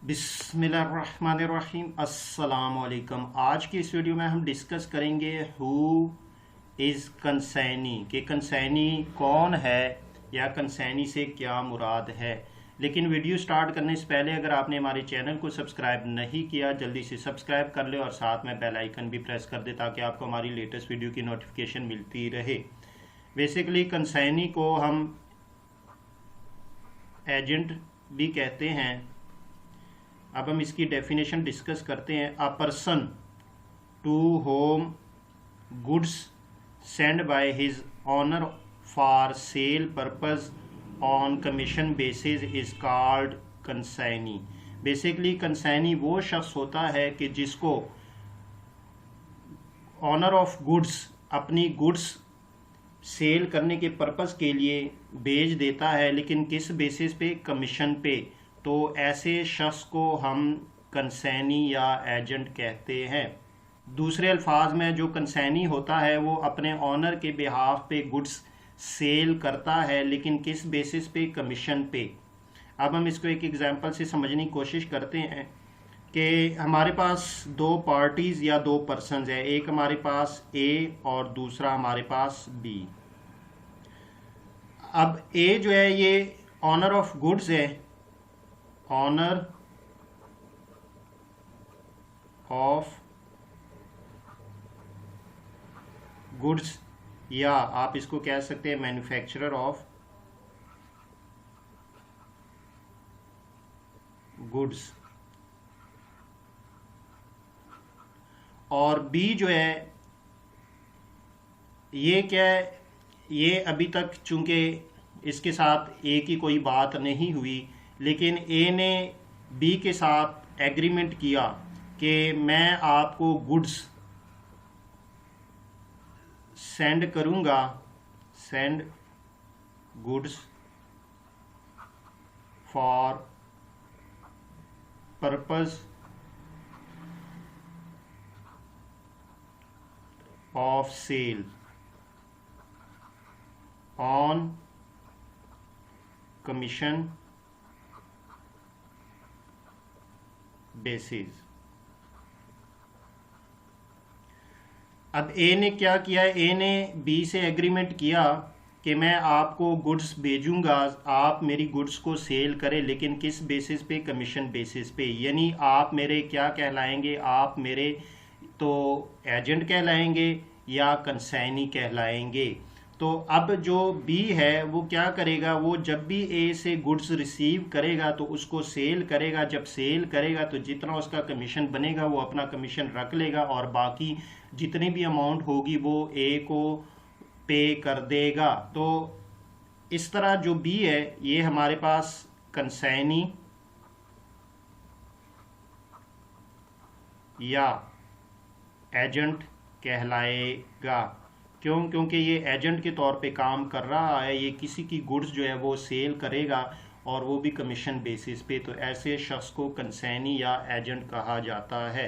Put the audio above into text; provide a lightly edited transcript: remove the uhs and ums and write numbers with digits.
बिस्मिल्लाहिर्रहमानिर्रहीम अस्सलाम वालेकुम। आज की इस वीडियो में हम डिस्कस करेंगे हु इज़ कंसैनी, कि कंसैनी कौन है या कंसैनी से क्या मुराद है। लेकिन वीडियो स्टार्ट करने से पहले अगर आपने हमारे चैनल को सब्सक्राइब नहीं किया जल्दी से सब्सक्राइब कर ले और साथ में बेल आइकन भी प्रेस कर दे ताकि आपको हमारी लेटेस्ट वीडियो की नोटिफिकेशन मिलती रहे। बेसिकली कंसैनी को हम एजेंट भी कहते हैं। अब हम इसकी डेफिनेशन डिस्कस करते हैं। A person to whom goods send by his owner for sale purpose on commission basis is called consignee. Basically consignee वो शख्स होता है कि जिसको ऑनर ऑफ गुड्स अपनी गुड्स सेल करने के पर्पस के लिए बेच देता है, लेकिन किस बेसिस पे? कमीशन पे। तो ऐसे शख्स को हम कंसैनी या एजेंट कहते हैं। दूसरे अल्फाज में जो कंसैनी होता है वो अपने ऑनर के बिहाफ पे गुड्स सेल करता है, लेकिन किस बेसिस पे? कमीशन पे। अब हम इसको एक एग्जांपल से समझने की कोशिश करते हैं कि हमारे पास दो पार्टीज़ या दो पर्सनस है, एक हमारे पास ए और दूसरा हमारे पास बी। अब ए जो है ये ऑनर ऑफ गुड्स है, ऑनर ऑफ गुड्स, या आप इसको कह सकते हैं मैन्युफैक्चरर ऑफ गुड्स। और बी जो है ये क्या है, ये अभी तक चूंकि इसके साथ ए की कोई बात नहीं हुई, लेकिन ए ने बी के साथ एग्रीमेंट किया कि मैं आपको गुड्स सेंड करूंगा, send goods for purpose of sale on commission basis. अब ए ने क्या किया? ए ने बी से एग्रीमेंट किया कि मैं आपको गुड्स भेजूंगा, आप मेरी गुड्स को सेल करें, लेकिन किस बेसिस पे? कमीशन बेसिस पे। यानी आप मेरे क्या कहलाएंगे? आप मेरे तो एजेंट कहलाएंगे या कंसाइनी कहलाएंगे। तो अब जो बी है वो क्या करेगा? वो जब भी ए से गुड्स रिसीव करेगा तो उसको सेल करेगा। जब सेल करेगा तो जितना उसका कमीशन बनेगा वो अपना कमीशन रख लेगा और बाकी जितनी भी अमाउंट होगी वो ए को पे कर देगा। तो इस तरह जो बी है ये हमारे पास कंसाइनी या एजेंट कहलाएगा। क्यों? क्योंकि ये एजेंट के तौर पे काम कर रहा है, ये किसी की गुड्स जो है वो सेल करेगा और वो भी कमीशन बेसिस पे। तो ऐसे शख्स को कंसैनी या एजेंट कहा जाता है।